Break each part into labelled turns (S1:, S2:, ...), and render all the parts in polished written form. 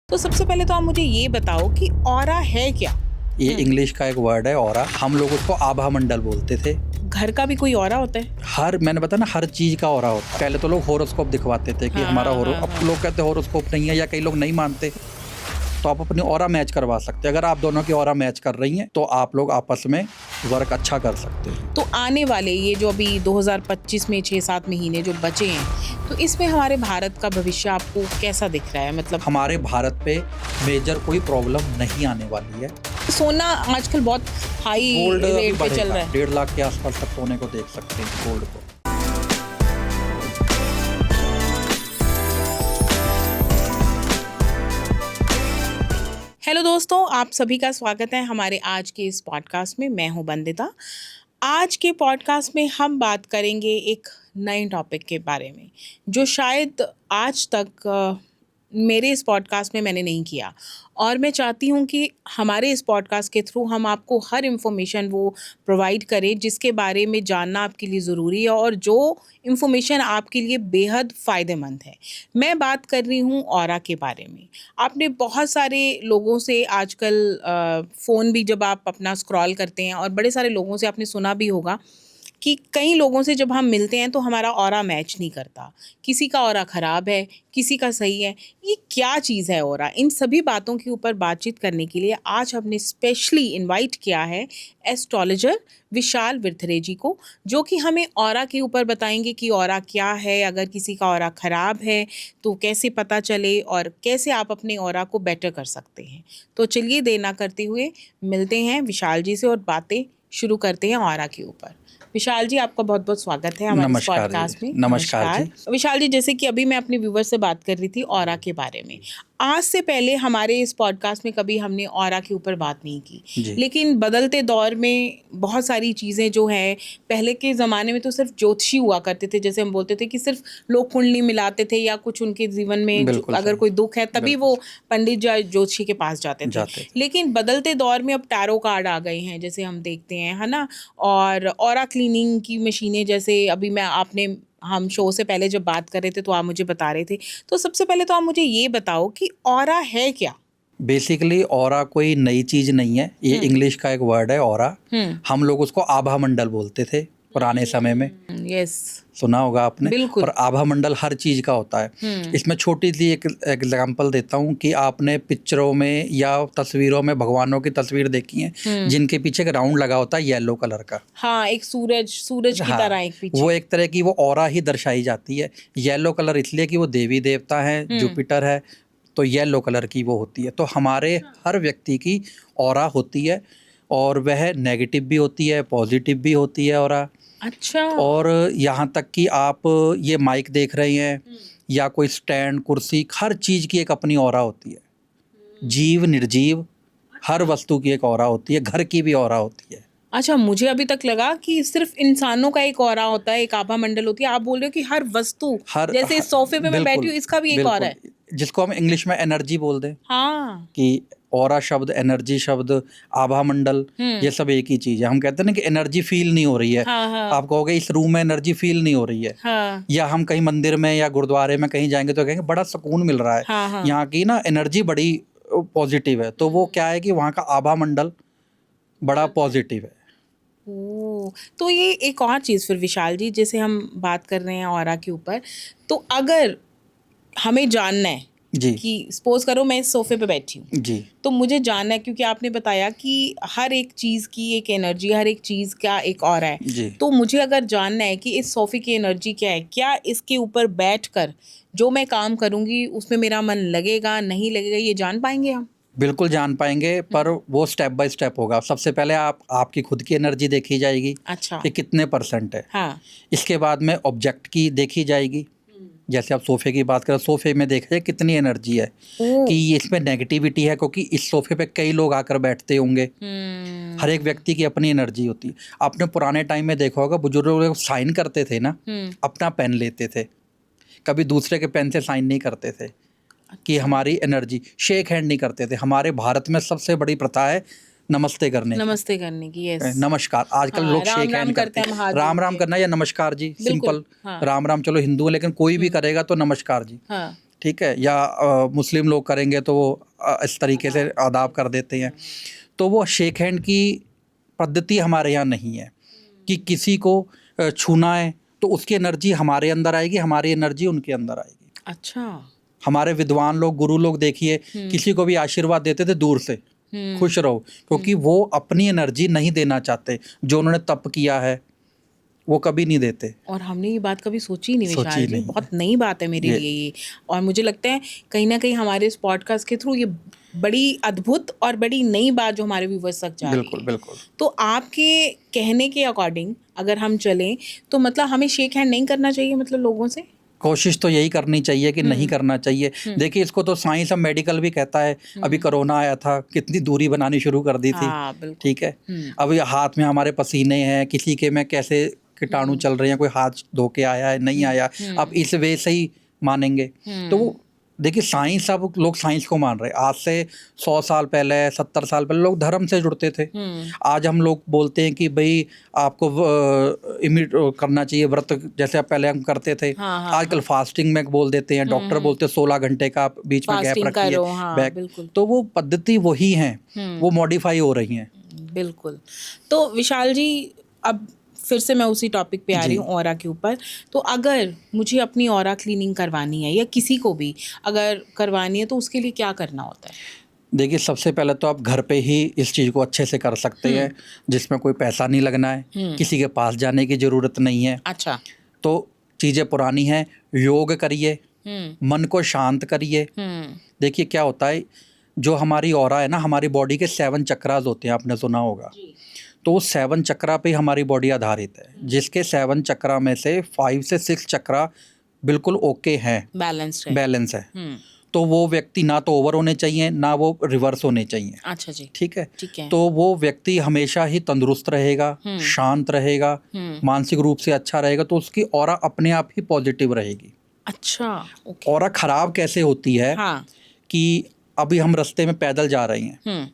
S1: तो सबसे पहले तो आप मुझे ये बताओ कि ऑरा है क्या?
S2: ये इंग्लिश का एक वर्ड है ऑरा। हम लोग उसको आभा मंडल बोलते थे।
S1: घर का भी कोई ऑरा होता है?
S2: मैंने बताया ना, हर चीज का ऑरा होता है। पहले तो लोग होरोस्कोप दिखवाते थे कि हमारा अब लोग कहते होरोस्कोप नहीं है, या कई लोग नहीं मानते, तो आप अपनी ऑरा मैच करवा सकते हैं। अगर आप दोनों की ऑरा मैच कर रही हैं तो आप लोग आपस में वर्क अच्छा कर सकते हैं।
S1: तो आने वाले ये जो अभी 2025 में 6-7 महीने जो बचे हैं, तो इसमें हमारे भारत का भविष्य आपको कैसा दिख रहा है? मतलब
S2: हमारे भारत पे मेजर कोई प्रॉब्लम नहीं आने वाली है।
S1: सोना आजकल बहुत हाई
S2: गोल्ड
S1: रेट पे चल रहा है।
S2: 1.5 लाख के आसपास तक सोने को देख सकते हैं, गोल्ड को।
S1: हेलो दोस्तों, आप सभी का स्वागत है हमारे आज के इस पॉडकास्ट में। मैं हूं बंदिता। आज के पॉडकास्ट में हम बात करेंगे एक नए टॉपिक के बारे में जो शायद आज तक मेरे इस पॉडकास्ट में मैंने नहीं किया, और मैं चाहती हूँ कि हमारे इस पॉडकास्ट के थ्रू हम आपको हर इन्फॉर्मेशन वो प्रोवाइड करें जिसके बारे में जानना आपके लिए ज़रूरी है और जो इन्फॉर्मेशन आपके लिए बेहद फ़ायदेमंद है। मैं बात कर रही हूँ ऑरा के बारे में। आपने बहुत सारे लोगों से आजकल फ़ोन भी जब आप अपना स्क्रॉल करते हैं, और बड़े सारे लोगों से आपने सुना भी होगा कि कई लोगों से जब हम मिलते हैं तो हमारा ऑरा मैच नहीं करता। किसी का ऑरा ख़राब है, किसी का सही है। ये क्या चीज़ है ऑरा? इन सभी बातों के ऊपर बातचीत करने के लिए आज हमने स्पेशली इनवाइट किया है एस्ट्रोलॉजर विशाल विरथरे जी को, जो कि हमें ऑरा के ऊपर बताएंगे कि ऑरा क्या है, अगर किसी का ऑरा ख़राब है तो कैसे पता चले और कैसे आप अपने ऑरा को बेटर कर सकते हैं। तो चलिए देर ना करते हुए मिलते हैं विशाल जी से और बातें शुरू करते हैं ऑरा के ऊपर। विशाल जी, आपका बहुत बहुत स्वागत है हमारे पॉडकास्ट में।
S2: नमस्कार जी।
S1: विशाल जी, जैसे कि अभी मैं अपने व्यूवर से बात कर रही थी ऑरा के बारे में, आज से पहले हमारे इस पॉडकास्ट में कभी हमने ऑरा के ऊपर बात नहीं की, लेकिन बदलते दौर में बहुत सारी चीज़ें जो है, पहले के ज़माने में तो सिर्फ ज्योतिषी हुआ करते थे, जैसे हम बोलते थे कि सिर्फ लोग कुंडली मिलाते थे या कुछ उनके जीवन में अगर कोई दुख है तभी वो पंडित या ज्योतिषी के पास जाते थे। लेकिन बदलते दौर में अब टैरो कार्ड आ गए हैं, जैसे हम देखते हैं, है ना, और ऑरा क्लीनिंग की मशीनें, जैसे अभी हम शो से पहले जब बात कर रहे थे तो आप मुझे बता रहे थे। तो सबसे पहले तो आप मुझे ये बताओ कि ऑरा है क्या?
S2: बेसिकली ऑरा कोई नई चीज नहीं है। ये इंग्लिश का एक वर्ड है ऑरा। हम लोग उसको आभा मंडल बोलते थे पुराने समय में।
S1: यस,
S2: सुना होगा आपने।
S1: बिल्कुल।
S2: और आभा मंडल हर चीज का होता है। इसमें छोटी सी एक एग्जांपल देता हूँ कि आपने पिक्चरों में या तस्वीरों में भगवानों की तस्वीर देखी है जिनके पीछे एक राउंड लगा होता है येलो कलर का।
S1: हाँ, एक सूरज की तरह एक पीछे।
S2: वो एक तरह की वो ऑरा ही दर्शाई जाती है। येलो कलर इसलिए कि वो देवी देवता है, जुपिटर है, तो येलो कलर की वो होती है। तो हमारे हर व्यक्ति की ऑरा होती है, और वह नेगेटिव भी होती है, पॉजिटिव भी होती है ऑरा।
S1: अच्छा।
S2: और यहाँ तक कि आप ये माइक देख रहे हैं या कोई स्टैंड, कुर्सी, हर चीज़ की एक अपनी ऑरा होती है। जीव निर्जीव हर वस्तु की एक ऑरा होती है, घर की भी ऑरा होती है।
S1: अच्छा, मुझे अभी तक लगा कि सिर्फ इंसानों का एक ऑरा होता है, एक आभा मंडल होती है। आप बोल रहे हो कि हर वस्तु, जैसे इस सोफे पे मैं बैठी हूँ, इसका भी एक ऑरा है,
S2: जिसको हम इंग्लिश में एनर्जी बोल दें।
S1: हाँ,
S2: कि ऑरा शब्द, एनर्जी शब्द, आभा मंडल, ये सब एक ही चीज़ है। हम कहते हैं ना कि एनर्जी फील नहीं हो रही है।
S1: हाँ।
S2: आप कहोगे इस रूम में एनर्जी फील नहीं हो रही है।
S1: हाँ।
S2: या हम कहीं मंदिर में या गुरुद्वारे में कहीं जाएंगे तो कहेंगे बड़ा सुकून मिल रहा है।
S1: हाँ।
S2: यहाँ की ना एनर्जी बड़ी पॉजिटिव है। तो वो क्या है कि वहाँ का आभा मंडल बड़ा पॉजिटिव है।
S1: तो ये एक और चीज़ फिर विशाल जी, जैसे हम बात कर रहे हैं ऑरा के ऊपर, तो अगर हमें जानना है
S2: जी
S1: कि सपोज करो मैं इस सोफे पे बैठी हूँ
S2: जी,
S1: तो मुझे जानना है, क्योंकि आपने बताया कि हर एक चीज़ की एक एनर्जी, हर एक चीज़ का एक ऑरा है
S2: जी।
S1: तो मुझे अगर जानना है कि इस सोफे की एनर्जी क्या है, क्या इसके ऊपर बैठकर जो मैं काम करूँगी उसमें मेरा मन लगेगा नहीं लगेगा, ये जान पाएंगे हम?
S2: बिल्कुल जान पाएंगे, पर वो स्टेप बाय स्टेप होगा। सबसे पहले आपकी खुद की एनर्जी देखी जाएगी।
S1: अच्छा।
S2: कि कितने % है।
S1: हाँ।
S2: इसके बाद में ऑब्जेक्ट की देखी जाएगी। जैसे आप सोफे की बात करें, सोफे में देखा जाए कितनी एनर्जी है, कि इसमें नेगेटिविटी है, क्योंकि इस सोफे पे कई लोग आकर बैठते होंगे। हर एक व्यक्ति की अपनी एनर्जी होती है। आपने पुराने टाइम में देखा होगा, बुजुर्ग लोग साइन करते थे ना, अपना पेन लेते थे, कभी दूसरे के पेन से साइन नहीं करते थे। कि हमारी एनर्जी, शेक हैंड नहीं करते थे। हमारे भारत में सबसे बड़ी प्रथा है नमस्ते करने की।
S1: यस।
S2: नमस्कार। आजकल लोग शेक हैंड करते हैं। राम करना या नमस्कार जी, सिंपल। हाँ। राम चलो हिंदू है, लेकिन कोई भी करेगा तो नमस्कार जी।
S1: हाँ।
S2: ठीक है, या मुस्लिम लोग करेंगे तो वो इस तरीके से आदाब कर देते हैं। तो वो शेक हैंड की पद्धति हमारे यहाँ नहीं है कि किसी को छूना है तो उसकी एनर्जी हमारे अंदर आएगी, हमारी एनर्जी उनके अंदर आएगी।
S1: अच्छा।
S2: हमारे विद्वान लोग, गुरु लोग देखिए, किसी को भी आशीर्वाद देते थे दूर से, खुश रहो, क्योंकि वो अपनी एनर्जी नहीं देना चाहते। जो उन्होंने तप किया है वो कभी नहीं देते।
S1: और हमने ये बात कभी सोची नहीं
S2: सोची
S1: विशाल जी,
S2: नहीं
S1: बहुत नई बात है मेरे लिए ये। और मुझे लगता है कहीं ना कहीं हमारे इस पॉडकास्ट के थ्रू ये बड़ी अद्भुत और बड़ी नई बात जो हमारे व्यूवर्स तक जा रही है।
S2: बिल्कुल बिल्कुल।
S1: तो आपके कहने के अकॉर्डिंग अगर हम चलें तो मतलब हमें शेक हैंड नहीं करना चाहिए मतलब लोगों से?
S2: कोशिश तो यही करनी चाहिए कि नहीं करना चाहिए। देखिए, इसको तो साइंस और मेडिकल भी कहता है। अभी कोरोना आया था, कितनी दूरी बनानी शुरू कर दी थी।
S1: हाँ, बिल्कुल।
S2: ठीक है, अभी हाथ में हमारे पसीने हैं, किसी के में कैसे कीटाणु चल रहे हैं, कोई हाथ धो के आया है नहीं आया, अब इस वे से ही मानेंगे। तो वो देखिए, साइंस, अब लोग साइंस को मान रहे हैं। आज से 100 साल पहले, 70 साल पहले लोग धर्म से जुड़ते थे। आज हम लोग बोलते हैं कि भाई आपको इमिट करना चाहिए व्रत, जैसे पहले हम करते थे। आजकल फास्टिंग में बोल देते हैं, डॉक्टर बोलते हैं 16 घंटे का बीच में गैप रखिए, बैक। तो वो पद्धति वही है, वो मॉडिफाई हो रही हैं।
S1: बिल्कुल। तो विशाल जी, अब फिर से मैं उसी टॉपिक पे आ रही हूँ, ऑरा के ऊपर। तो अगर मुझे अपनी ऑरा क्लीनिंग करवानी है या किसी को भी अगर करवानी है तो उसके लिए क्या करना होता है?
S2: देखिए, सबसे पहले तो आप घर पे ही इस चीज़ को अच्छे से कर सकते हैं, जिसमें कोई पैसा नहीं लगना है, किसी के पास जाने की ज़रूरत नहीं है।
S1: अच्छा।
S2: तो चीज़ें पुरानी हैं, योग करिए, मन को शांत करिए। देखिए क्या होता है, जो हमारी ऑरा है ना, हमारी बॉडी के 7 चक्रास होते हैं, आपने सुना होगा। तो वो 7 चक्रा पे हमारी बॉडी आधारित है, जिसके 7 चक्रा में से 5 से 6 चक्रा बिल्कुल ओके हैं, बैलेंस है। तो वो व्यक्ति ना तो ओवर होने चाहिए, ना वो रिवर्स होने चाहिए।
S1: अच्छा जी।
S2: ठीक है। तो वो व्यक्ति हमेशा ही तंदुरुस्त रहेगा, शांत रहेगा, मानसिक रूप से अच्छा रहेगा, तो उसकी ऑरा अपने आप ही पॉजिटिव रहेगी।
S1: अच्छा, ओके।
S2: ऑरा खराब कैसे होती है?
S1: हाँ।
S2: कि अभी हम रास्ते में पैदल जा रहे हैं,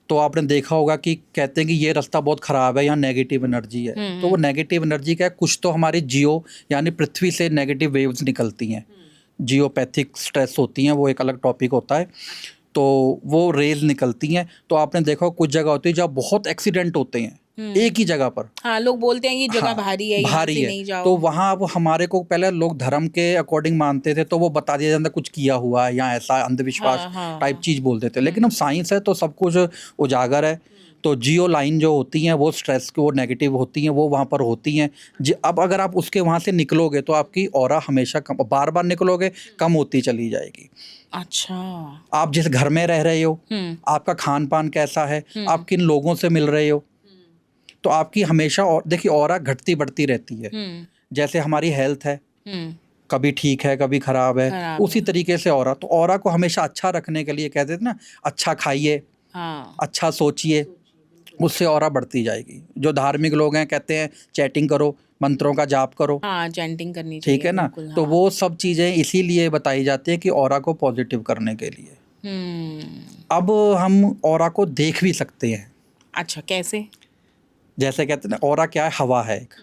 S2: तो आपने देखा होगा कि कहते हैं कि ये रास्ता बहुत ख़राब है, यहाँ नेगेटिव एनर्जी है। तो वो नेगेटिव एनर्जी क्या है? कुछ तो हमारी जियो यानी पृथ्वी से नेगेटिव वेव्स निकलती हैं, जियोपैथिक स्ट्रेस होती हैं, वो एक अलग टॉपिक होता है। तो वो रेज निकलती हैं। तो आपने देखा कुछ जगह होती है जहाँ बहुत एक्सीडेंट होते हैं एक ही जगह पर।
S1: हाँ, लोग बोलते हैं ये जगह भारी है, यहाँ से नहीं जाओ।
S2: तो वहाँ अब हमारे को पहले लोग धर्म के अकॉर्डिंग मानते थे, तो वो बता दिया जाता कुछ किया हुआ है या ऐसा अंधविश्वास टाइप चीज़ बोलते थे। लेकिन अब साइंस है तो सब कुछ उजागर है। तो जियो लाइन जो होती हैं वो स्ट्रेस की, वो नेगेटिव होती हैं, वो वहाँ पर होती हैं। अब अगर आप उसके वहाँ से निकलोगे तो आपकी ऑरा हमेशा कम, बार बार निकलोगे कम होती चली जाएगी।
S1: अच्छा।
S2: आप जिस घर में रह रहे हो, आपका खान पान कैसा है, आप किन लोगों से मिल रहे हो, तो आपकी हमेशा, और देखिए ऑरा घटती बढ़ती रहती है। जैसे हमारी हेल्थ है, कभी ठीक है कभी खराब है, उसी तरीके से ऑरा। तो ऑरा को हमेशा अच्छा रखने के लिए कहते थे ना, अच्छा खाइए, अच्छा सोचिए, उससे ऑरा बढ़ती जाएगी। जो धार्मिक लोग हैं कहते हैं चैटिंग करो, मंत्रों का जाप करो,
S1: चैंटिंग करनी चाहिए,
S2: ठीक है ना। तो वो सब चीज़ें इसीलिए बताई जाती है कि ऑरा को पॉजिटिव करने के लिए। अब हम ऑरा को देख भी सकते हैं।
S1: अच्छा, कैसे?
S2: जैसे कहते हैं ना, ऑरा क्या है? हवा है एक,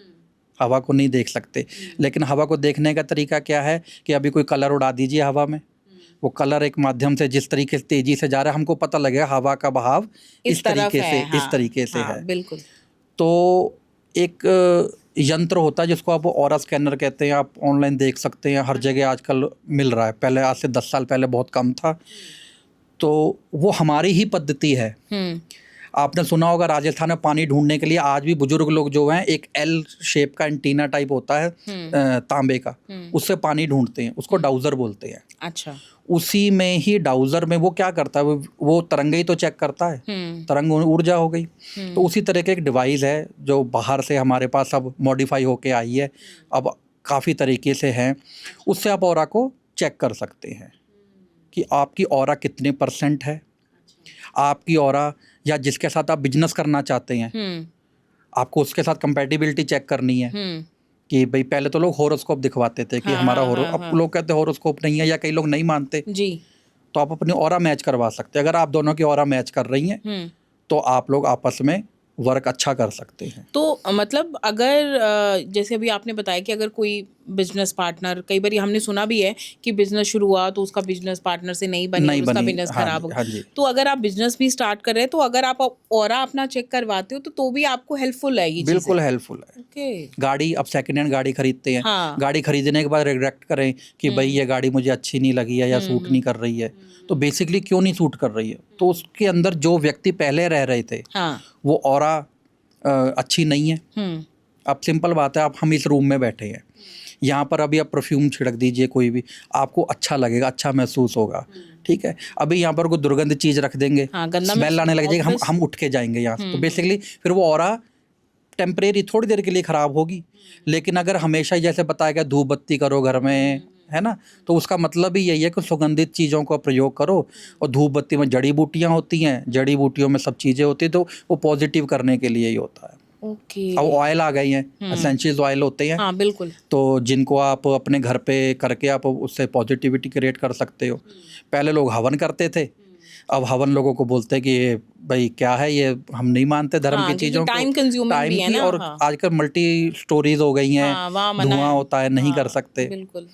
S2: हवा को नहीं देख सकते, लेकिन हवा को देखने का तरीका क्या है कि अभी कोई कलर उड़ा दीजिए हवा में, वो कलर एक माध्यम से जिस तरीके से तेजी से जा रहा है, हमको पता लगेगा हवा का बहाव इस तरीके से है।
S1: बिल्कुल।
S2: तो एक यंत्र होता है जिसको आप ऑरा स्कैनर कहते हैं, आप ऑनलाइन देख सकते हैं, हर जगह आजकल मिल रहा है। पहले, आज से 10 साल पहले बहुत कम था। तो वो हमारी ही पद्धति है। आपने सुना होगा राजस्थान में पानी ढूंढने के लिए आज भी बुजुर्ग लोग जो हैं, एक एल शेप का एंटीना टाइप होता है तांबे का, उससे पानी ढूंढते हैं, उसको डाउजर बोलते हैं।
S1: अच्छा।
S2: उसी में ही डाउजर में वो क्या करता है, वो तरंगे ही तो चेक करता है, तरंग ऊर्जा हो गई। तो उसी तरह का एक डिवाइस है जो बाहर से हमारे पास अब मॉडिफाई होके आई है, अब काफ़ी तरीके से है। उससे आप ऑरा को चेक कर सकते हैं कि आपकी ऑरा कितने % है। आपकी ऑरा, या जिसके साथ आप बिजनेस करना चाहते हैं, आपको उसके साथ कंपैटिबिलिटी चेक करनी है कि भाई पहले तो लोग होरोस्कोप दिखवाते थे कि हमारा अब लोग कहते हैं होरोस्कोप नहीं है, या कई लोग नहीं मानते जी। तो आप अपनी ऑरा मैच करवा सकते हैं। अगर आप दोनों की ऑरा मैच कर रही हैं तो आप लोग आपस में वर्क अच्छा कर सकते हैं।
S1: तो मतलब अगर जैसे अभी आपने बताया कि अगर कोई बिजनेस पार्टनर, कई बार हमने सुना भी है कि बिजनेस शुरू हुआ तो उसका बिजनेस पार्टनर से नहीं बनी
S2: नहीं
S1: और उसका
S2: बनी,
S1: बिजनेस
S2: हाँ
S1: खराब
S2: जी,
S1: हो गया।
S2: हाँ जी।
S1: तो अगर आप बिजनेस भी स्टार्ट कर रहे हैं तो अगर आप ऑरा अपना चेक करवाते हो तो भी आपको हेल्पफुल है ये
S2: बिल्कुल
S1: चीज़ें।
S2: हेल्पफुल है।
S1: ओके।
S2: गाड़ी, अब सेकंड हैंड गाड़ी खरीदते हैं,
S1: हाँ।
S2: गाड़ी खरीदने के बाद रिग्रेट करें कि भाई ये गाड़ी मुझे अच्छी नहीं लगी है या सूट नहीं कर रही है, तो बेसिकली क्यों नहीं सूट कर रही है? तो उसके अंदर जो व्यक्ति पहले रह रहे थे
S1: हाँ।
S2: वो ऑरा अच्छी नहीं है।
S1: हम्म।
S2: अब सिंपल बात है, आप हम इस रूम में बैठे हैं, यहाँ पर अभी आप परफ्यूम छिड़क दीजिए कोई भी, आपको अच्छा लगेगा, अच्छा महसूस होगा, ठीक है। अभी यहाँ पर कोई दुर्गंध चीज़ रख देंगे,
S1: हाँ, गंदा
S2: स्मेल आने लग जाएगी,
S1: obvious।
S2: हम उठ के जाएंगे यहाँ से। तो बेसिकली फिर वो ऑरा टेम्परेरी थोड़ी देर के लिए ख़राब होगी, लेकिन अगर हमेशा ही जैसे बताया गया धूप बत्ती करो घर में, है ना, तो उसका मतलब ही यही है कि सुगंधित चीज़ों का प्रयोग करो। और धूप बत्ती में जड़ी बूटियाँ होती हैं, जड़ी बूटियों में सब चीज़ें होती हैं, तो वो पॉजिटिव करने के लिए ही होता है।
S1: ओके।
S2: अब ऑयल आ गई हैं, एसेंशियल ऑयल होते हैं,
S1: हाँ बिल्कुल।
S2: तो जिनको आप अपने घर पे करके आप उससे पॉजिटिविटी क्रिएट कर सकते हो। पहले लोग हवन करते थे, अब हवन लोगों को बोलते हैं कि ये भाई क्या है, ये हम नहीं मानते धर्म
S1: हाँ,
S2: की
S1: क्योंकि
S2: चीज़ों को,
S1: टाइम कंज्यूमिंग
S2: टाइम
S1: भी है
S2: की,
S1: ना।
S2: और
S1: हाँ।
S2: आजकल मल्टी स्टोरीज हो गई हैं,
S1: हाँ, वहाँ मना
S2: धुआं
S1: है।
S2: होता है, नहीं कर
S1: हाँ,
S2: सकते,
S1: बिल्कुल।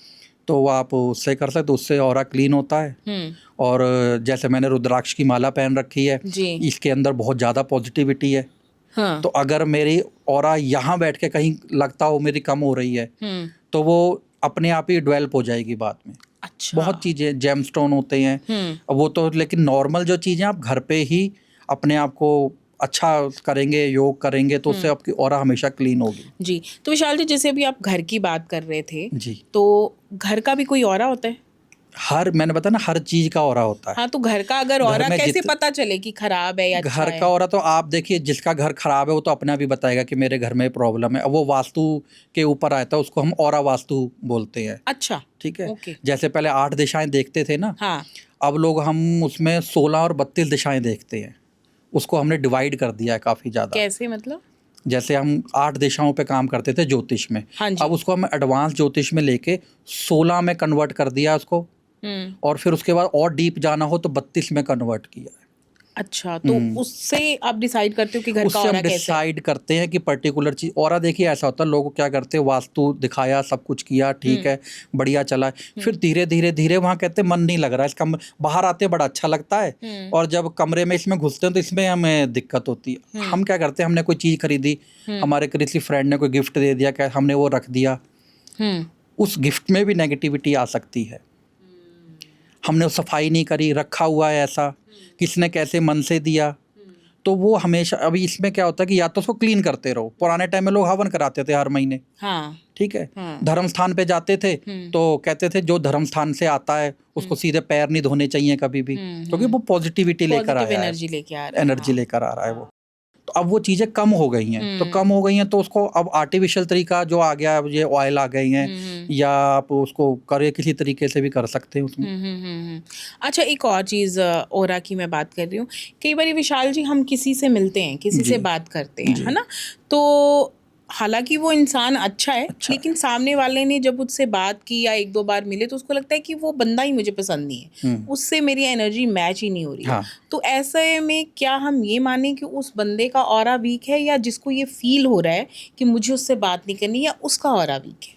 S2: तो आप उससे कर सकते, उससे ऑरा क्लीन होता है। और जैसे मैंने रुद्राक्ष की माला पहन रखी है,
S1: जी।
S2: इसके अंदर बहुत ज़्यादा पॉजिटिविटी है।
S1: हाँ।
S2: तो अगर मेरी ऑरा यहाँ बैठ के कहीं लगता हो मेरी कम हो रही है, तो वो अपने आप ही डेवलप हो जाएगी बाद में।
S1: अच्छा।
S2: बहुत चीज़ें, जेमस्टोन होते हैं, अब वो तो, लेकिन नॉर्मल जो चीज़ें आप घर पे ही अपने आप को अच्छा करेंगे, योग करेंगे, तो उससे आपकी ऑरा हमेशा क्लीन होगी।
S1: जी। तो विशाल जी, जैसे अभी आप घर की बात कर रहे थे,
S2: जी।
S1: तो घर का भी कोई ऑरा होता है?
S2: मैंने बताया ना, हर चीज़ का ऑरा होता है।
S1: हाँ, तो घर का अगर
S2: घर
S1: ऑरा
S2: में
S1: कैसे पता चले कि खराब है या अच्छा
S2: घर
S1: है?
S2: का ऑरा तो आप देखिए, जिसका घर खराब है वो तो अपने आप ही बताएगा कि मेरे घर में प्रॉब्लम है। अब वो वास्तु के ऊपर आता है, उसको हम ऑरा वास्तु बोलते हैं।
S1: अच्छा।
S2: ठीक है।
S1: ओके।
S2: जैसे पहले 8 दिशाएं देखते थे ना,
S1: हाँ।
S2: अब लोग हम उसमें 16 और 32 दिशाएं देखते हैं। उसको हमने डिवाइड कर दिया है काफ़ी ज़्यादा।
S1: कैसे मतलब?
S2: जैसे हम 8 दिशाओं पे काम करते थे ज्योतिष में,
S1: हाँ जी।
S2: अब उसको हम एडवांस ज्योतिष में लेके 16 में कन्वर्ट कर दिया उसको, और फिर उसके बाद और डीप जाना हो तो 32 में कन्वर्ट किया है।
S1: अच्छा, तो उससे आप डिसाइड करते हो कि घर का
S2: उससे हम
S1: ऑरा कैसा है?
S2: डिसाइड करते हैं कि पर्टिकुलर चीज़। ऑरा देखिए ऐसा होता है, लोग क्या करते हैं, वास्तु दिखाया, सब कुछ किया, ठीक है, बढ़िया चला, फिर धीरे धीरे धीरे वहाँ कहते हैं मन नहीं लग रहा है, इस कमरे बाहर आते बड़ा अच्छा लगता है, और जब कमरे में इसमें घुसते हैं तो इसमें हमें दिक्कत होती है। हम क्या करते हैं, हमने कोई चीज़ खरीदी, हमारे किसी फ्रेंड ने कोई गिफ्ट दे दिया, क्या हमने वो रख दिया, उस गिफ्ट में भी नेगेटिविटी आ सकती है। हमने सफाई नहीं करी, रखा हुआ है ऐसा, किसने कैसे मन से दिया, तो वो हमेशा, अभी इसमें क्या होता है कि या तो उसको क्लीन करते रहो। पुराने टाइम में लोग हवन कराते थे हर महीने,
S1: हाँ।
S2: ठीक है,
S1: हाँ।
S2: धर्म स्थान पे जाते थे, तो कहते थे जो धर्म स्थान से आता है उसको सीधे पैर नहीं धोने चाहिए कभी भी, क्योंकि वो पॉजिटिविटी लेकर
S1: पॉजिटिव
S2: आया है,
S1: एनर्जी लेके आ रहा है।
S2: एनर्जी लेकर आ रहा है वो। तो अब वो चीज़ें कम हो गई हैं, तो कम हो गई हैं, तो उसको अब आर्टिफिशियल तरीका जो आ गया, ये ऑयल आ गई हैं, या आप उसको करे किसी तरीके से भी कर सकते हैं उसमें।
S1: अच्छा, एक और चीज़ ऑरा की मैं बात कर रही हूँ। कई बार विशाल जी, हम किसी से मिलते हैं, किसी से बात करते हैं, है ना, तो हालांकि वो इंसान अच्छा है, लेकिन सामने वाले ने जब उससे बात की या एक दो बार मिले तो उसको लगता है कि वो बंदा ही मुझे पसंद नहीं है, उससे मेरी एनर्जी मैच ही नहीं हो रही है। तो ऐसे में क्या हम ये माने कि उस बंदे का ऑरा वीक है, या जिसको ये फील हो रहा है कि मुझे उससे बात नहीं करनी, या उसका ऑरा वीक है?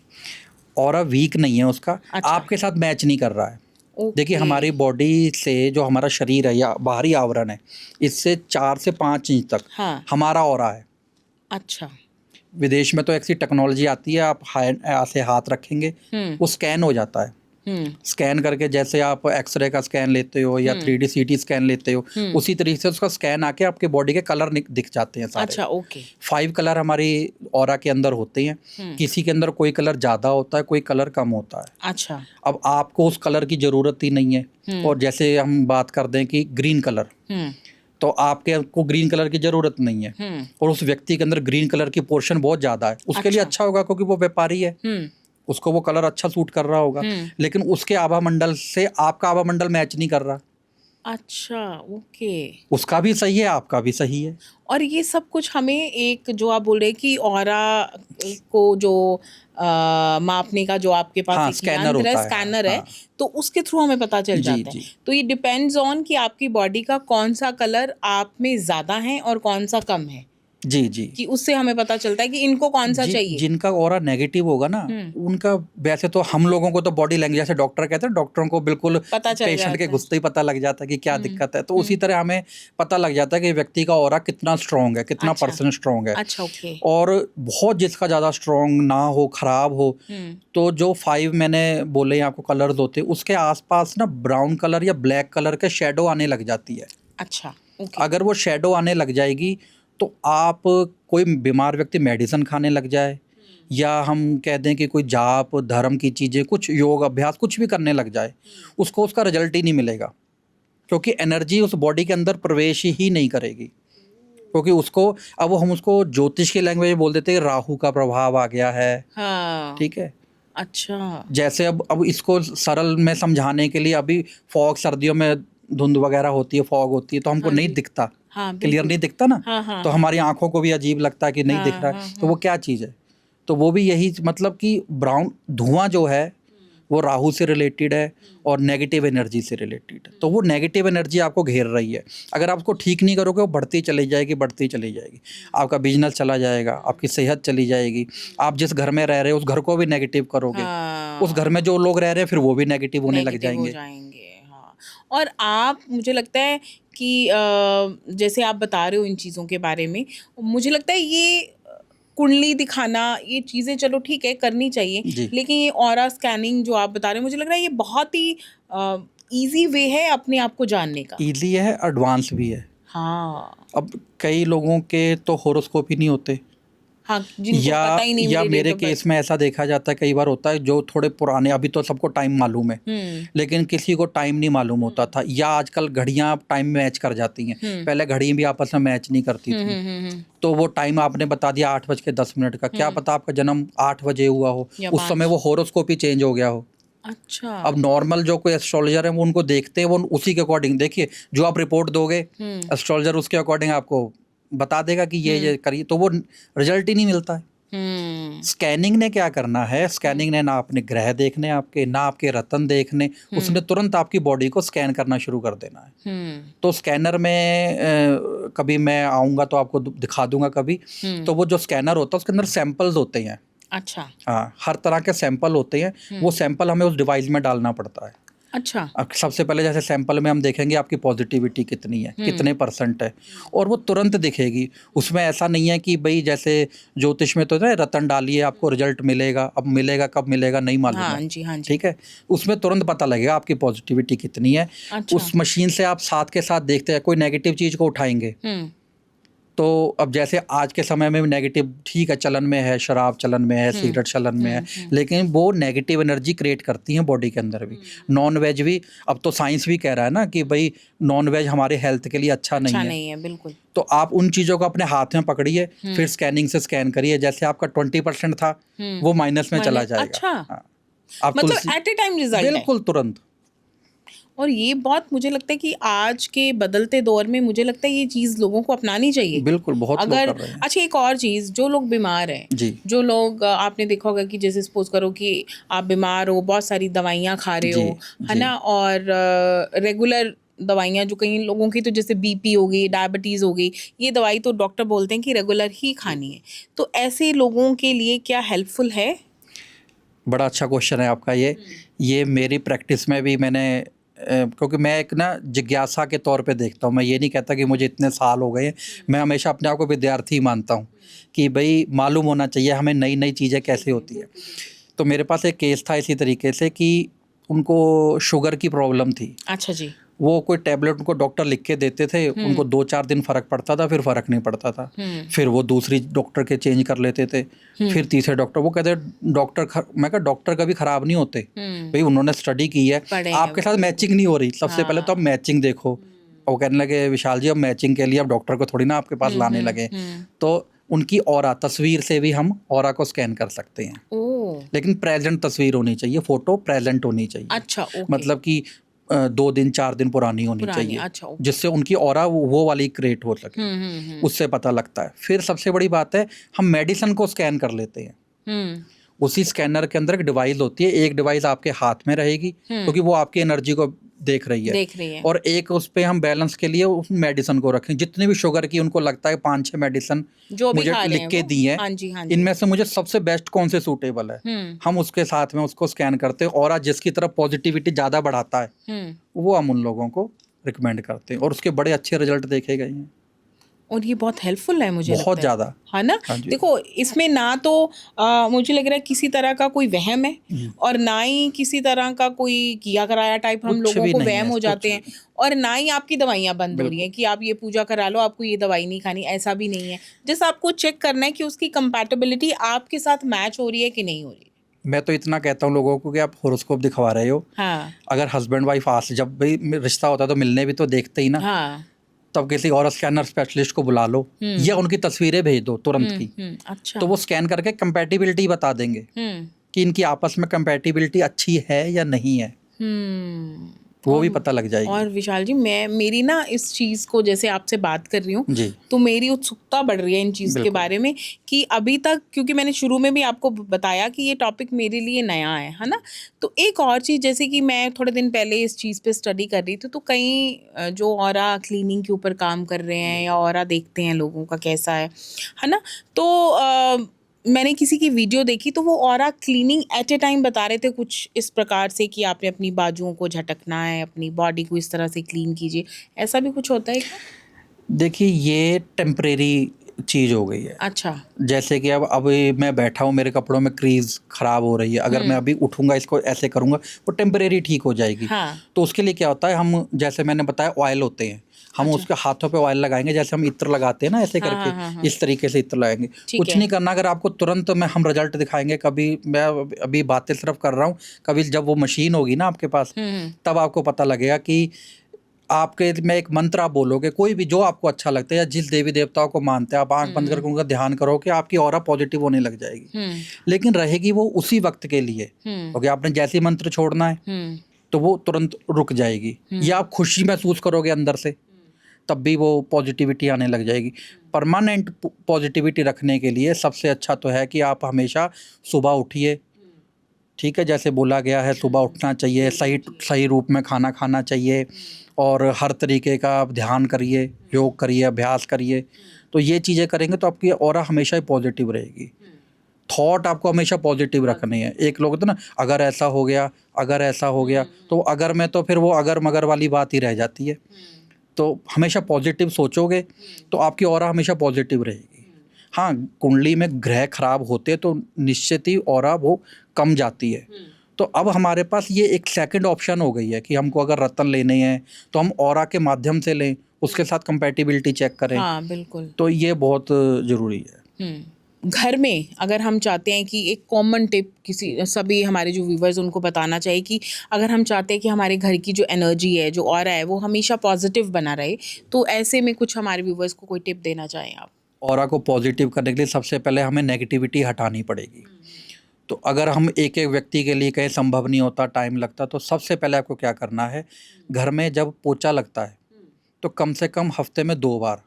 S2: ऑरा वीक नहीं है उसका,
S1: अच्छा।
S2: आपके साथ मैच नहीं कर रहा है। देखिए, हमारी बॉडी से जो हमारा शरीर है या बाहरी आवरण है, इससे 4 से 5 इंच तक हमारा ऑरा है।
S1: अच्छा।
S2: विदेश में तो ऐसी टेक्नोलॉजी आती है, आप ऐसे हाथ रखेंगे, वो स्कैन हो जाता है। स्कैन करके, जैसे आप एक्सरे का स्कैन लेते हो या 3D CT स्कैन लेते हो, उसी तरीके से उसका स्कैन आके आपके बॉडी के कलर दिख जाते हैं सारे।
S1: अच्छा, ओके।
S2: 5 कलर हमारी ऑरा के अंदर होते हैं, किसी के अंदर कोई कलर ज़्यादा होता है, कोई कलर कम होता है।
S1: अच्छा।
S2: अब आपको उस कलर की ज़रूरत ही नहीं है। और जैसे हम बात कर दें कि ग्रीन कलर, तो आपके को ग्रीन कलर की ज़रूरत नहीं है, और उस व्यक्ति के अंदर ग्रीन कलर की पोर्शन बहुत ज़्यादा है, उसके लिए अच्छा होगा, क्योंकि वो व्यापारी है, उसको वो कलर अच्छा सूट कर रहा होगा, लेकिन उसके आभा मंडल से आपका आभा मंडल मैच नहीं कर रहा।
S1: अच्छा, ओके।
S2: उसका भी सही है, आपका भी सही है।
S1: और ये सब कुछ हमें, एक जो आप बोल रहे हैं कि ऑरा को जो मापने का जो आपके पास एक
S2: स्कैनर
S1: यंत्र है,
S2: होता है,
S1: स्कैनर है, तो उसके थ्रू हमें पता चल जाता है। तो ये डिपेंड्स ऑन कि आपकी बॉडी का कौन सा कलर आप में ज़्यादा है और कौन सा कम है।
S2: जी जी।
S1: कि उससे हमें पता चलता है कि इनको कौन सा चाहिए।
S2: जिनका ऑरा नेगेटिव होगा ना, उनका वैसे तो हम लोगों को तो बॉडी लैंग्वेज, जैसे डॉक्टर कहते हैं, डॉक्टरों को बिल्कुल
S1: पता चल
S2: पेशेंट के
S1: जाता है।
S2: घुसते ही पता लग जाता है कि क्या दिक्कत है, तो उसी तरह हमें पता लग जाता है कि व्यक्ति का ऑरा कितना स्ट्रांग है, कितना
S1: अच्छा।
S2: परसेंट स्ट्रांग है।
S1: अच्छा, ओके।
S2: और बहुत जिसका ज़्यादा स्ट्रांग ना हो, खराब हो, तो जो 5 मैंने बोले आपको कलर्स होते हैं, उसके आसपास ना ब्राउन कलर या ब्लैक कलर के शेडो आने लग जाती है।
S1: अच्छा, ओके।
S2: अगर वो शेडो आने लग जाएगी तो आप, कोई बीमार व्यक्ति मेडिसिन खाने लग जाए, या हम कह दें कि कोई जाप धर्म की चीज़ें, कुछ योग अभ्यास कुछ भी करने लग जाए, उसको उसका रिजल्ट ही नहीं मिलेगा, क्योंकि एनर्जी उस बॉडी के अंदर प्रवेश ही नहीं करेगी। क्योंकि उसको, अब वो हम उसको ज्योतिष की लैंग्वेज में बोल देते हैं राहु का प्रभाव आ गया है।
S1: हाँ।
S2: ठीक है।
S1: अच्छा।
S2: जैसे अब इसको सरल में समझाने के लिए, अभी फॉग, सर्दियों में धुंध वगैरह होती है, फॉग होती है, तो हमको
S1: हाँ
S2: नहीं
S1: जी।
S2: दिखता,
S1: हाँ,
S2: क्लियर
S1: बिल्कुल।
S2: नहीं दिखता ना,
S1: हाँ, हाँ,
S2: तो
S1: हाँ।
S2: हमारी आंखों को भी अजीब लगता है कि नहीं दिख
S1: हाँ,
S2: रहा
S1: हाँ,
S2: है, तो वो क्या चीज़ है, तो वो भी यही, मतलब कि ब्राउन धुआं जो है वो राहु से रिलेटेड है और नेगेटिव एनर्जी से रिलेटेड है। तो वो नेगेटिव एनर्जी आपको घेर रही है, अगर आप उसको ठीक नहीं करोगे वो बढ़ती चली जाएगी, बढ़ती चली जाएगी, आपका बिजनेस चला जाएगा, आपकी सेहत चली जाएगी, आप जिस घर में रह रहे हो उस घर को भी नेगेटिव करोगे, उस घर
S1: हाँ,
S2: में जो लोग रह रहे हैं फिर वो भी नेगेटिव होने लग
S1: नेगेटिव हो
S2: जाएंगे।
S1: जाएंगे। हाँ। और आप, मुझे लगता है कि जैसे आप बता रहे हो इन चीज़ों के बारे में, मुझे लगता है ये कुंडली दिखाना, ये चीज़ें चलो ठीक है करनी चाहिए,
S2: जी।
S1: लेकिन ये ऑरा स्कैनिंग जो आप बता रहे हो, मुझे लग रहा है ये बहुत ही इजी वे है अपने आप को जानने का।
S2: ईजी है, एडवांस भी है।
S1: हाँ।
S2: अब कई लोगों के तो होरोस्कोप ही नहीं होते,
S1: हाँ, जिनको पता ही नहीं
S2: या
S1: मेरी
S2: मेरे
S1: डेट ऑफ बर्थ।
S2: केस में ऐसा देखा जाता है, कई बार होता है जो थोड़े पुराने, अभी तो सबको टाइम मालूम है, लेकिन किसी को टाइम नहीं मालूम होता था, या आजकल घड़ियां टाइम मैच कर जाती हैं, पहले घड़ी भी आपस में मैच नहीं करती थी, तो वो टाइम आपने बता दिया 8:10 का, क्या पता आपका जन्म 8 बजे हुआ हो,
S1: या
S2: उस समय
S1: 5।
S2: वो होरोस्कोप ही चेंज हो गया हो।
S1: अच्छा।
S2: अब नॉर्मल जो कोई एस्ट्रोलॉजर है वो उनको देखते हैं, वो उसी के अकॉर्डिंग, देखिए जो आप रिपोर्ट दोगे एस्ट्रोलॉजर उसके अकॉर्डिंग आपको बता देगा कि ये करिए, तो वो रिजल्ट ही नहीं मिलता है। स्कैनिंग ने क्या करना है, स्कैनिंग ने ना अपने ग्रह देखने आपके, ना आपके रत्न देखने, उसने तुरंत आपकी बॉडी को स्कैन करना शुरू कर देना है। तो स्कैनर में कभी मैं आऊँगा तो आपको दिखा दूंगा कभी, तो वो जो स्कैनर होता है उसके अंदर सैंपल्स होते हैं।
S1: अच्छा।
S2: हाँ, हर तरह के सैंपल होते हैं, वो सैंपल हमें उस डिवाइस में डालना पड़ता है।
S1: अच्छा।
S2: अब सबसे पहले जैसे सैंपल में हम देखेंगे आपकी पॉजिटिविटी कितनी है, कितने % है, और वो तुरंत दिखेगी। उसमें ऐसा नहीं है कि भाई जैसे ज्योतिष में तो है रतन डालिए आपको रिजल्ट मिलेगा, अब मिलेगा कब मिलेगा नहीं मालूम
S1: हाँ
S2: है।
S1: जी, हाँ जी।
S2: ठीक है, उसमें तुरंत पता लगेगा आपकी पॉजिटिविटी कितनी है।
S1: अच्छा।
S2: उस मशीन से आप साथ के साथ देखते हैं, कोई नेगेटिव चीज़ को उठाएंगे तो अब जैसे आज के समय में नेगेटिव ठीक है चलन में है, शराब चलन में है, सिगरेट चलन में है, लेकिन वो नेगेटिव एनर्जी क्रिएट करती हैं बॉडी के अंदर भी। नॉन वेज भी, अब तो साइंस भी कह रहा है ना कि भाई नॉन वेज हमारे हेल्थ के लिए अच्छा नहीं है।
S1: नहीं है, बिल्कुल।
S2: तो आप उन चीज़ों को अपने हाथ में पकड़िए, फिर स्कैनिंग से स्कैन करिए, जैसे आपका 20% था वो माइनस में चला जाएगा।
S1: अच्छा।
S2: हाँ, आप
S1: मतलब एट ए टाइम रिजल्ट है।
S2: बिल्कुल तुरंत।
S1: और ये बहुत मुझे लगता है कि आज के बदलते दौर में मुझे लगता है ये चीज़ लोगों को अपनानी चाहिए।
S2: बिल्कुल, बहुत लोग
S1: अगर
S2: कर रहे हैं।
S1: अच्छा, एक और चीज़, जो लोग बीमार हैं,
S2: जी
S1: जो लोग आपने देखा होगा कि जैसे सपोज करो कि आप बीमार हो, बहुत सारी दवाइयाँ खा रहे
S2: जी
S1: हो, है
S2: जी
S1: ना, और रेगुलर दवाइयाँ, जो कई लोगों की तो जैसे बीपी हो गई, डायबिटीज़ हो गई, ये दवाई तो डॉक्टर बोलते हैं कि रेगुलर ही खानी है, तो ऐसे लोगों के लिए क्या हेल्पफुल है?
S2: बड़ा अच्छा क्वेश्चन है आपका ये मेरी प्रैक्टिस में भी मैंने क्योंकि मैं एक ना जिज्ञासा के तौर पे देखता हूँ, मैं ये नहीं कहता कि मुझे इतने साल हो गए हैं, मैं हमेशा अपने आप को विद्यार्थी मानता हूँ कि भाई मालूम होना चाहिए हमें नई नई चीज़ें कैसे होती है। तो मेरे पास एक केस था इसी तरीके से कि उनको शुगर की प्रॉब्लम थी।
S1: अच्छा जी।
S2: वो कोई टैबलेट उनको डॉक्टर लिख के देते थे, उनको 2-4 दिन फ़र्क पड़ता था, फिर फ़र्क नहीं पड़ता था, फिर वो दूसरी डॉक्टर के चेंज कर लेते थे, फिर तीसरे डॉक्टर, वो कहते मैं कहा डॉक्टर कभी ख़राब नहीं होते भाई, उन्होंने स्टडी की है, आपके साथ मैचिंग नहीं हो रही, सबसे पहले तो आप मैचिंग देखो। और कहने लगे विशाल जी अब मैचिंग के लिए अब डॉक्टर को थोड़ी ना आपके पास लाने लगे, तो उनकी ऑरा तस्वीर से भी हम ऑरा को स्कैन कर सकते हैं। लेकिन प्रेजेंट तस्वीर होनी चाहिए, फोटो प्रेजेंट होनी चाहिए।
S1: अच्छा, ओके।
S2: मतलब कि 2 दिन 4 दिन पुरानी होनी चाहिए।
S1: अच्छा, ओके।
S2: जिससे उनकी ऑरा वो वाली क्रिएट हो सके, उससे पता लगता है। फिर सबसे बड़ी बात है हम मेडिसिन को स्कैन कर लेते हैं, उसी स्कैनर के अंदर एक डिवाइस होती है, एक डिवाइस आपके हाथ में रहेगी क्योंकि वो आपकी एनर्जी को देख रही है, और एक उस पे हम बैलेंस के लिए उस मेडिसिन को रखें, जितनी भी शुगर की उनको लगता है 5-6 मेडिसिन
S1: जो
S2: मुझे लिख के दी है,
S1: हाँ जी, हाँ जी।
S2: इनमें से मुझे सबसे बेस्ट कौन से सूटेबल है, हम उसके साथ में उसको स्कैन करते हैं, और आज जिसकी तरफ पॉजिटिविटी ज़्यादा बढ़ाता है वो हम उन लोगों को रिकमेंड करते हैं, और उसके बड़े अच्छे रिजल्ट देखे गए हैं।
S1: और ये बहुत हेल्पफुल है मुझे
S2: बहुत ज़्यादा,
S1: है ना।
S2: हाँ जी।
S1: देखो इसमें ना तो मुझे लग रहा है किसी तरह का कोई वहम है, और ना ही किसी तरह का कोई किया कराया टाइप हम लोगों को वहम हो जाते हैं, और ना ही आपकी दवाइयाँ बंद हो रही हैं कि आप ये पूजा करा लो, आपको ये दवाई नहीं खानी, ऐसा भी नहीं है। जैसे आपको चेक करना है कि उसकी कंपैटिबिलिटी आपके साथ मैच हो रही है कि नहीं हो रही।
S2: मैं तो इतना कहता हूँ लोगों को कि आप होरोस्कोप दिखवा रहे हो,
S1: हाँ,
S2: अगर हस्बैंड वाइफ आज जब भी रिश्ता होता है तो मिलने भी तो देखते ही ना,
S1: हाँ,
S2: तब किसी और स्कैनर स्पेशलिस्ट को बुला लो या उनकी तस्वीरें भेज दो तुरंत की,
S1: अच्छा,
S2: तो वो स्कैन करके कंपैटिबिलिटी बता देंगे कि इनकी आपस में कंपैटिबिलिटी अच्छी है या नहीं है, वो भी पता लग जाएगी।
S1: और विशाल जी, मेरी ना इस चीज़ को, जैसे आपसे बात कर रही हूँ
S2: जी,
S1: तो मेरी उत्सुकता बढ़ रही है इन चीज़ के बारे में, कि अभी तक, क्योंकि मैंने शुरू में भी आपको बताया कि ये टॉपिक मेरे लिए नया है ना। तो एक और चीज़, जैसे कि मैं थोड़े दिन पहले इस चीज़ पे स्टडी कर रही थी, तो कई जो ऑरा क्लीनिंग के ऊपर काम कर रहे हैं या ऑरा देखते हैं लोगों का कैसा है ना, तो मैंने किसी की वीडियो देखी, तो वो aura cleaning at a time बता रहे थे कुछ इस प्रकार से कि आपने अपनी बाजुओं को झटकना है, अपनी बॉडी को इस तरह से क्लीन कीजिए। ऐसा भी कुछ होता है क्या?
S2: देखिए ये टेम्परेरी चीज़ हो गई है।
S1: अच्छा,
S2: जैसे कि अब अभी मैं बैठा हूँ, मेरे कपड़ों में क्रीज खराब हो रही है, अगर मैं अभी उठूंगा इसको ऐसे करूंगा वो टेम्परेरी ठीक हो जाएगी।
S1: हाँ,
S2: तो उसके लिए क्या होता है, हम जैसे मैंने बताया ऑयल होते हैं, हम उसके हाथों पे ऑयल लगाएंगे, जैसे हम इत्र लगाते हैं ना ऐसे करके, इस तरीके से इत्र लगाएंगे। कुछ नहीं करना, अगर आपको तुरंत में हम रिजल्ट दिखाएंगे, कभी मैं अभी बातें सिर्फ कर रहा हूँ, कभी जब वो मशीन होगी ना आपके पास तब आपको पता लगेगा कि आपके में एक मंत्र आप बोलोगे, कोई भी जो आपको अच्छा लगता है या जिस देवी देवताओं को मानते हैं, आप आंख बंद करके उनका ध्यान करो कि आपकी ऑरा पॉजिटिव होने लग जाएगी। लेकिन रहेगी वो उसी वक्त के लिए, क्योंकि आपने जैसे ही मंत्र छोड़ना है तो वो तुरंत रुक जाएगी, या आप खुशी महसूस करोगे अंदर से, तब भी वो पॉजिटिविटी आने लग जाएगी। परमानेंट पॉजिटिविटी रखने के लिए सबसे अच्छा तो है कि आप हमेशा सुबह उठिए, ठीक है, जैसे बोला गया है सुबह उठना चाहिए, सही रूप में खाना खाना चाहिए, और हर तरीके का आप ध्यान करिए, योग करिए, अभ्यास करिए। तो ये चीज़ें करेंगे तो आपकी ऑरा हमेशा ही पॉजिटिव रहेगी। थॉट आपको हमेशा पॉजिटिव रखनी है। एक लोग होते ना, अगर ऐसा हो गया, अगर ऐसा हो गया, तो अगर में तो फिर वो अगर मगर वाली बात ही रह जाती है। तो हमेशा पॉजिटिव सोचोगे तो आपकी ऑरा हमेशा पॉजिटिव रहेगी। हाँ, कुंडली में ग्रह खराब होते तो निश्चित ही ऑरा वो कम जाती है। तो अब हमारे पास ये एक सेकंड ऑप्शन हो गई है कि हमको अगर रत्न लेने हैं तो हम ऑरा के माध्यम से लें, उसके साथ कंपैटिबिलिटी चेक करें।
S1: हाँ, बिल्कुल।
S2: तो ये बहुत ज़रूरी है।
S1: घर में अगर हम चाहते हैं कि एक कॉमन टिप किसी सभी हमारे जो व्यूवर्स उनको बताना चाहिए, कि अगर हम चाहते हैं कि हमारे घर की जो एनर्जी है, जो ऑरा है, वो हमेशा पॉजिटिव बना रहे, तो ऐसे में कुछ हमारे व्यूवर्स को कोई टिप देना चाहें आप?
S2: ऑरा को पॉजिटिव करने के लिए सबसे पहले हमें नेगेटिविटी हटानी पड़ेगी। तो अगर हम एक एक व्यक्ति के लिए कहीं संभव नहीं होता, टाइम लगता, तो सबसे पहले आपको क्या करना है, घर में जब पोछा लगता है तो कम से कम हफ्ते में 2 बार,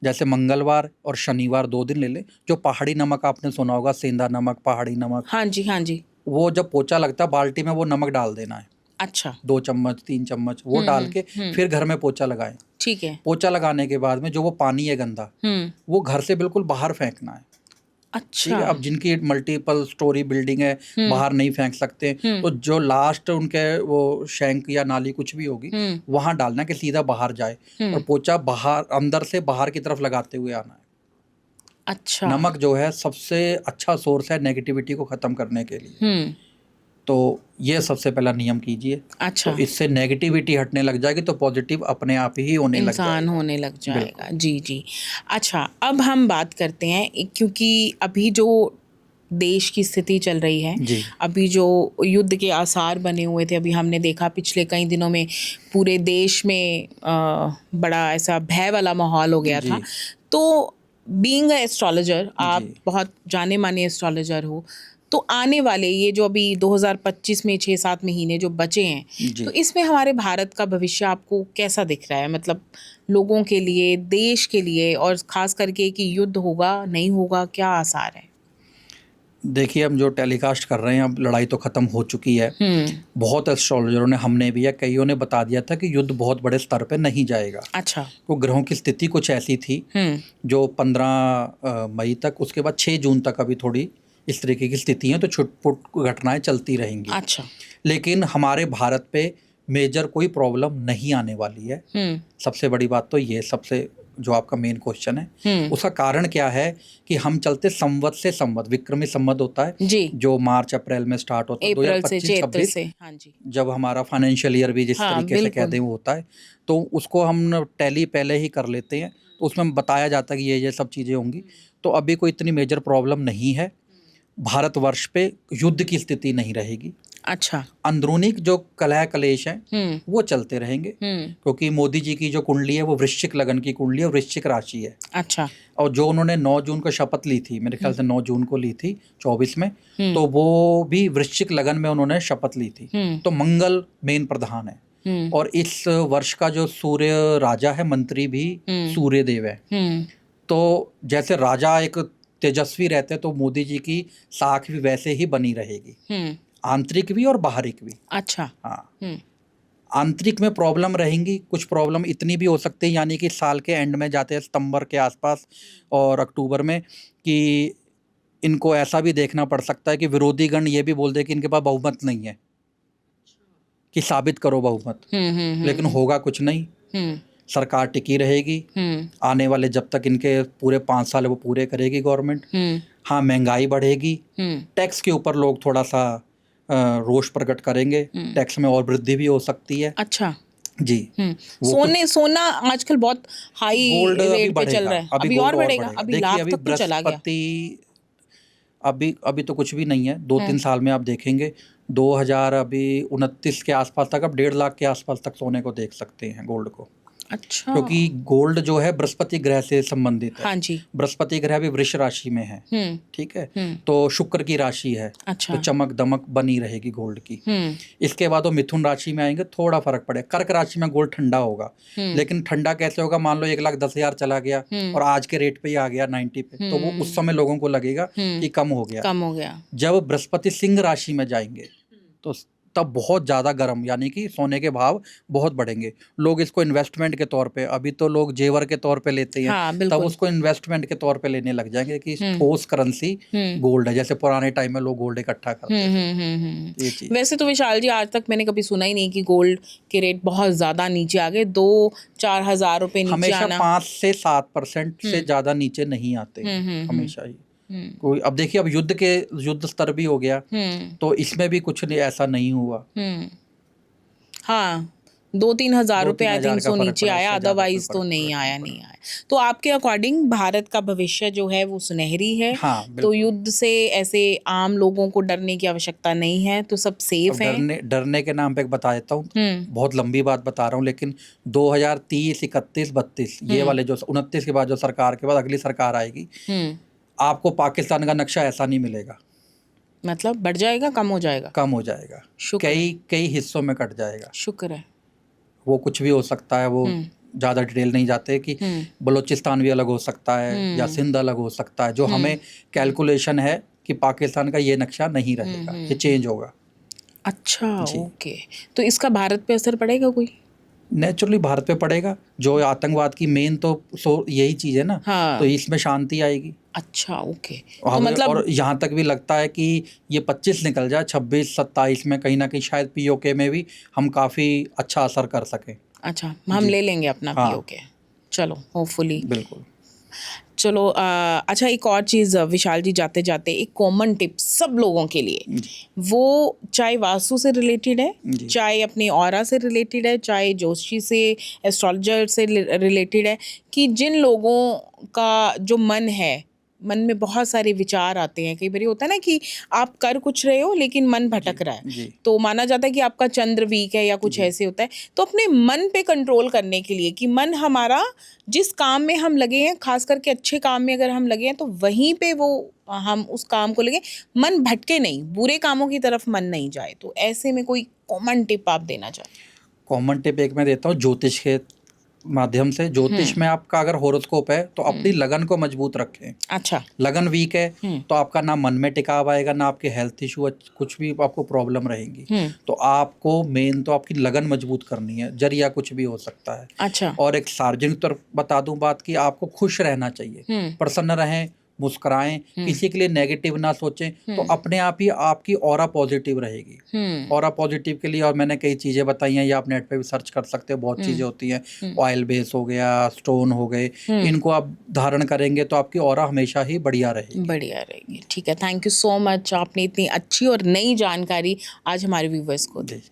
S2: जैसे मंगलवार और शनिवार 2 दिन ले लें। जो पहाड़ी नमक आपने सुना होगा, सेंधा नमक, पहाड़ी नमक,
S1: हाँ जी, हाँ जी।
S2: वो जब पोछा लगता है बाल्टी में वो नमक डाल देना है।
S1: अच्छा,
S2: 2 चम्मच 3 चम्मच वो डाल के फिर घर में पोछा लगाएं।
S1: ठीक है।
S2: पोछा लगाने के बाद में जो वो पानी है गंदा, वो घर से बिल्कुल बाहर फेंकना है। ठीक है,
S1: अच्छा,
S2: अब जिनकी मल्टीपल स्टोरी बिल्डिंग है, बाहर नहीं फेंक सकते, तो जो लास्ट उनके वो शैंक या नाली कुछ भी होगी वहां डालना कि सीधा बाहर जाए, और पोछा बाहर अंदर से बाहर की तरफ लगाते हुए आना है।
S1: अच्छा।
S2: नमक जो है सबसे अच्छा सोर्स है नेगेटिविटी को खत्म करने के लिए। तो ये सबसे पहला नियम कीजिए।
S1: अच्छा,
S2: तो इससे नेगेटिविटी हटने लग जाएगी, तो पॉजिटिव अपने आप ही होने लग
S1: इंसान
S2: जाएगा।
S1: होने लग जाएगा। जी, जी। अच्छा, अब हम बात करते हैं, क्योंकि अभी जो देश की स्थिति चल रही है,
S2: जी,
S1: अभी जो युद्ध के आसार बने हुए थे, अभी हमने देखा पिछले कई दिनों में पूरे देश में बड़ा ऐसा भय वाला माहौल हो गया था।
S2: जी,
S1: तो बीइंग अ एस्ट्रोलॉजर, आप
S2: जी,
S1: बहुत जाने माने एस्ट्रोलॉजर हो, तो आने वाले ये जो अभी 2025 में 6-7 महीने जो बचे हैं,
S2: जी।
S1: तो इसमें हमारे भारत का भविष्य आपको कैसा दिख रहा है? मतलब लोगों के लिए, देश के लिए, और खास करके कि युद्ध होगा, नहीं होगा, क्या आसार है?
S2: देखिए, हम जो टेलीकास्ट कर रहे हैं, अब लड़ाई तो ख़त्म हो चुकी है। बहुत एस्ट्रोलॉजरों ने, हमने भी या कईयों ने बता दिया था कि युद्ध बहुत बड़े स्तर पे नहीं जाएगा।
S1: अच्छा।
S2: तो ग्रहों की स्थिति कुछ ऐसी थी जो 15 मई तक, उसके बाद 6 जून तक अभी थोड़ी इस तरीके की स्थिति हैं, तो छुटपुट घटनाएं चलती रहेंगी।
S1: अच्छा।
S2: लेकिन हमारे भारत पे मेजर कोई प्रॉब्लम नहीं आने वाली है। सबसे बड़ी बात तो ये, सबसे जो आपका मेन क्वेश्चन है, उसका कारण क्या है कि हम चलते संवत से संवत, विक्रमी संवत होता है
S1: जी,
S2: जो मार्च अप्रैल में स्टार्ट होता है, 2025-26
S1: से। हाँ जी।
S2: जब हमारा फाइनेंशियल ईयर भी जिस तरीके से कहते हैं वो होता है, तो उसको हम टैली पहले ही कर लेते हैं, तो उसमें बताया जाता है कि ये सब चीज़ें होंगी। तो अभी कोई इतनी मेजर प्रॉब्लम नहीं है, भारतवर्ष पे युद्ध की स्थिति नहीं रहेगी।
S1: अच्छा।
S2: अंदरूनी जो कलह कलेश हैं वो चलते रहेंगे, क्योंकि मोदी जी की जो कुंडली है वो वृश्चिक लगन की कुंडली है, वृश्चिक राशि है।
S1: अच्छा।
S2: और जो उन्होंने 9 जून को शपथ ली थी, मेरे ख्याल से 9 जून को ली थी 24 में, तो वो भी वृश्चिक लगन में उन्होंने शपथ ली थी। तो मंगल मेन प्रधान है, और इस वर्ष का जो सूर्य राजा है, मंत्री भी सूर्य देव है। तो जैसे राजा एक तेजस्वी रहते हैं, तो मोदी जी की साख भी वैसे ही बनी रहेगी, आंतरिक भी और बाहरिक भी।
S1: अच्छा।
S2: हाँ, आंतरिक में प्रॉब्लम रहेंगी, कुछ प्रॉब्लम इतनी भी हो सकती है, यानी कि साल के एंड में जाते हैं सितंबर के आसपास और अक्टूबर में, कि इनको ऐसा भी देखना पड़ सकता है कि विरोधी गण ये भी बोल दे कि इनके पास बहुमत नहीं है, कि साबित करो बहुमत। लेकिन होगा कुछ नहीं, सरकार टिकी रहेगी आने वाले, जब तक इनके पूरे 5 साल वो पूरे करेगी गवर्नमेंट। हाँ, महंगाई बढ़ेगी, टैक्स के ऊपर लोग थोड़ा सा रोष प्रकट करेंगे, टैक्स में और वृद्धि भी हो सकती है।
S1: अच्छा
S2: जी।
S1: सोना आजकल बहुत हाई रेट पे चल रहा है, अभी और बढ़ेगा, अभी
S2: देखिए,
S1: लाख
S2: अभी
S1: तक तो चला गया।
S2: अभी तो कुछ भी नहीं है, 2-3 साल में आप देखेंगे 2029 के आसपास तक आप 1.5 लाख के आसपास तक सोने को देख सकते हैं, गोल्ड को।
S1: अच्छा।
S2: क्योंकि गोल्ड जो है बृहस्पति ग्रह से संबंधित है।
S1: हाँ जी।
S2: बृहस्पति ग्रह भी वृष राशि में है, ठीक है, तो शुक्र की राशि है।
S1: अच्छा।
S2: तो चमक दमक बनी रहेगी गोल्ड की। इसके बाद वो मिथुन राशि में आएंगे, थोड़ा फर्क पड़ेगा। कर्क राशि में गोल्ड ठंडा होगा, लेकिन ठंडा कैसे होगा, मान लो 1,10,000 चला गया और आज के रेट पे ही आ गया 90 पे, तो वो उस समय लोगों को लगेगा कि कम हो गया। जब बृहस्पति सिंह राशि में जाएंगे तो तब बहुत ज़्यादा गर्म, यानी कि सोने के भाव बहुत बढ़ेंगे। लोग इसको इन्वेस्टमेंट के तौर पे, अभी तो लोग जेवर के तौर पे लेते हैं,
S1: हाँ,
S2: तब उसको इन्वेस्टमेंट के तौर पे लेने लग जाएंगे कि ठोस करेंसी गोल्ड है, जैसे पुराने टाइम में लोग गोल्ड इकट्ठा करते थे। ये चीज़।
S1: वैसे तो विशाल जी, आज तक मैंने कभी सुना ही नहीं कि गोल्ड के रेट बहुत ज़्यादा नीचे आ गए, 2-4 हज़ार रुपये नीचे
S2: हमेशा
S1: आना।
S2: 5 से 7% से ज़्यादा नीचे नहीं आते, हमेशा ही। कोई, अब देखिए, अब युद्ध स्तर भी हो गया, तो इसमें भी कुछ नहीं, ऐसा नहीं हुआ।
S1: हाँ, 2-3 हज़ार रुपये आई
S2: 2-3
S1: थिंक सो
S2: हज़ार का
S1: नीचे
S2: फर्क
S1: आया,
S2: पड़ा,
S1: अदरवाइज तो नहीं आया। तो आपके अकॉर्डिंग भारत का भविष्य जो है वो सुनहरी है।
S2: हाँ,
S1: तो युद्ध से ऐसे आम लोगों को डरने की आवश्यकता नहीं है, तो सब सेफ है।
S2: डरने के नाम पे एक बता देता हूँ, बहुत लंबी बात बता रहा हूँ, लेकिन 2030, 31, 32 ये वाले जो 29 के बाद जो सरकार के बाद अगली सरकार आएगी, आपको पाकिस्तान का नक्शा ऐसा नहीं मिलेगा।
S1: मतलब बढ़ जाएगा, कम हो जाएगा?
S2: कम हो जाएगा, कई हिस्सों में कट जाएगा।
S1: शुक्र है।
S2: वो कुछ भी हो सकता है, वो ज़्यादा डिटेल नहीं जाते कि बलूचिस्तान भी अलग हो सकता है या सिंध अलग हो सकता है। जो हमें कैलकुलेशन है कि पाकिस्तान का ये नक्शा नहीं रहेगा, ये चेंज होगा।
S1: अच्छा, ओके। तो इसका भारत पे असर पड़ेगा कोई?
S2: नेचुरली भारत पे पड़ेगा, जो आतंकवाद की मेन तो यही चीज़ है ना।
S1: हाँ।
S2: तो इसमें शांति आएगी।
S1: अच्छा, ओके।
S2: तो मतलब, और यहाँ तक भी लगता है कि ये 25 निकल जाए, 26-27 में कहीं ना कहीं शायद पीओके में भी हम काफ़ी अच्छा असर कर सकें।
S1: अच्छा, हम ले लेंगे अपना पीओके। चलो, होपफुली।
S2: बिल्कुल।
S1: चलो, अच्छा, एक और चीज़ विशाल जी, जाते जाते एक कॉमन टिप सब लोगों के लिए, वो चाहे वास्तु से रिलेटेड है, चाहे अपनी ऑरा से रिलेटेड है, चाहे ज्योतिषी से, एस्ट्रोलॉजर से रिलेटेड है, कि जिन लोगों का जो मन में बहुत सारे विचार आते हैं। कई बार होता है ना कि आप कर कुछ रहे हो लेकिन मन भटक रहा है, तो माना जाता है कि आपका चंद्र वीक है या कुछ ऐसे होता है। तो अपने मन पे कंट्रोल करने के लिए, कि मन हमारा जिस काम में हम लगे हैं, खास करके अच्छे काम में अगर हम लगे हैं, तो वहीं पे वो हम उस काम को लगे, मन भटके नहीं, बुरे कामों की तरफ मन नहीं जाए। तो ऐसे में कोई कॉमन टिप आप देना चाहें?
S2: कॉमन टिप एक मैं देता हूँ, ज्योतिष के माध्यम से। ज्योतिष में आपका अगर होरोस्कोप है तो अपनी लगन को मजबूत रखें।
S1: अच्छा।
S2: लगन वीक है तो आपका ना मन में टिकाव आएगा, ना आपके हेल्थ इशू, कुछ भी आपको प्रॉब्लम रहेंगी। तो आपको मेन तो आपकी लगन मजबूत करनी है, जरिया कुछ भी हो सकता है।
S1: अच्छा।
S2: और एक सार्वजनिक तौर बता दूं बात की, आपको खुश रहना चाहिए, प्रसन्न रहें, मुस्कुराएं, किसी के लिए नेगेटिव ना सोचें, तो अपने आप ही आपकी ऑरा पॉजिटिव रहेगी। ऑरा पॉजिटिव के लिए और मैंने कई चीज़ें बताई हैं, या आप नेट पे भी सर्च कर सकते हो, बहुत चीज़ें होती हैं। ऑयल बेस हो गया, स्टोन हो गए, इनको आप धारण करेंगे तो आपकी ऑरा हमेशा ही बढ़िया रहेगी।
S1: ठीक है, थैंक यू सो मच। आपने इतनी अच्छी और नई जानकारी आज हमारे व्यूवर्स को दी।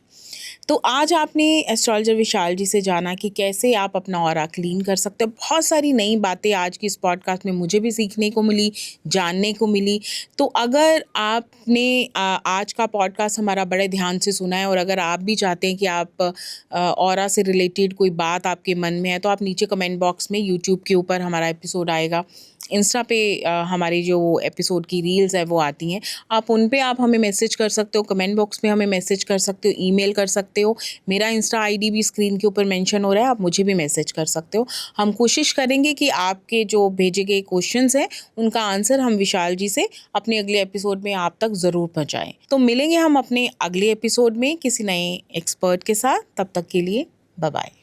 S1: तो आज आपने एस्ट्रोलॉजर विशाल जी से जाना कि कैसे आप अपना ऑरा क्लीन कर सकते हो। बहुत सारी नई बातें आज की इस पॉडकास्ट में मुझे भी सीखने को मिली, जानने को मिली। तो अगर आपने आज का पॉडकास्ट हमारा बड़े ध्यान से सुना है और अगर आप भी चाहते हैं कि आप ऑरा से रिलेटेड कोई बात आपके मन में है, तो आप नीचे कमेंट बॉक्स में यूट्यूब के ऊपर हमारा एपिसोड आएगा, इंस्टा पे हमारी जो एपिसोड की रील्स है वो आती हैं, आप उन पे आप हमें मैसेज कर सकते हो, कमेंट बॉक्स में हमें मैसेज कर सकते हो, ईमेल कर सकते हो। मेरा इंस्टा आईडी भी स्क्रीन के ऊपर मेंशन हो रहा है, आप मुझे भी मैसेज कर सकते हो। हम कोशिश करेंगे कि आपके जो भेजे गए क्वेश्चंस हैं उनका आंसर हम विशाल जी से अपने अगले एपिसोड में आप तक ज़रूर पहुँचाएँ। तो मिलेंगे हम अपने अगले एपिसोड में किसी नए एक्सपर्ट के साथ। तब तक के लिए बाय बाय।